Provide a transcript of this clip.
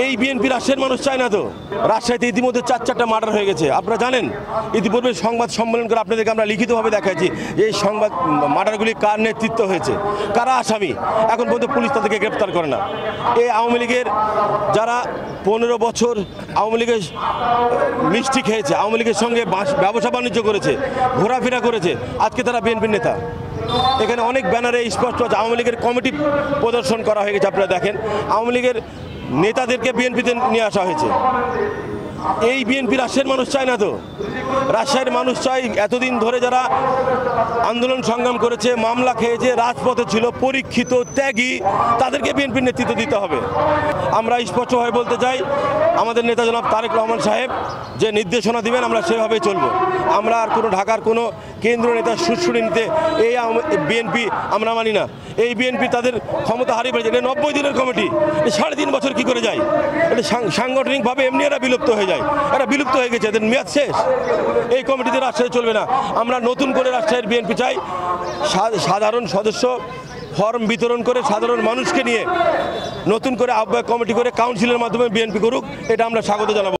এই বিএনপি রাজশাহীর মানুষ চায় না তো। রাজশাহীতে ইতিমধ্যে চারটা মার্ডার হয়ে গেছে, আপনারা জানেন। ইতিপূর্বে সংবাদ সম্মেলন করে আপনাদেরকে আমরা লিখিতভাবে দেখাচ্ছি যে এই সংবাদ মার্ডারগুলি কার নেতৃত্ব হয়েছে, কারা আসামি, এখন পর্যন্ত পুলিশ তাদেরকে গ্রেপ্তার করে না। এই আওয়ামী লীগের যারা 15 বছর আওয়ামী লীগের মিষ্টি খেয়েছে, আওয়ামী লীগের সঙ্গে ব্যবসা বাণিজ্য করেছে, ঘোরাফেরা করেছে, আজকে তারা বিএনপির নেতা। এখানে অনেক ব্যানারে স্পষ্ট আছে আওয়ামী লীগের কমিটি প্রদর্শন করা হয়ে গেছে। আপনারা দেখেন আওয়ামী লীগের নেতাদেরকে বিএনপিতে নিয়ে আসা হয়েছে। এই বিএনপি রাজশাহীর মানুষ চায় না তো। রাজশাহীর মানুষ চায় এতদিন ধরে যারা আন্দোলন সংগ্রাম করেছে, মামলা খেয়েছে, রাজপথে ছিল, পরীক্ষিত, ত্যাগী, তাদেরকে বিএনপির নেতৃত্ব দিতে হবে। আমরা স্পষ্টভাবে বলতে চাই, আমাদের নেতা জনাব তারেক রহমান সাহেব যে নির্দেশনা দিবেন আমরা সেভাবেই চলব। আমরা আর কোনো ঢাকার কোনো কেন্দ্রীয় নেতার সুরসুরি নিতে এই বিএনপি আমরা মানি না। এই বিএনপি তাদের ক্ষমতা হারিয়ে ফেলেছে। এটা 90 দিনের কমিটি, 3.5 বছর কি করে যায়? এটা সাংগঠনিকভাবে এমনি এরা বিলুপ্ত হয়ে যায়, এরা বিলুপ্ত হয়ে গেছে, এদের মেয়াদ শেষ। এই কমিটিতে রাজশাহী চলবে না। আমরা নতুন করে রাজশাহীর বিএনপি চাই, সাধারণ সদস্য ফর্ম বিতরণ করে সাধারণ মানুষকে নিয়ে নতুন করে আহ্বায়ক কমিটি করে কাউন্সিলের মাধ্যমে বিএনপি করুক, এটা আমরা স্বাগত জানাবো।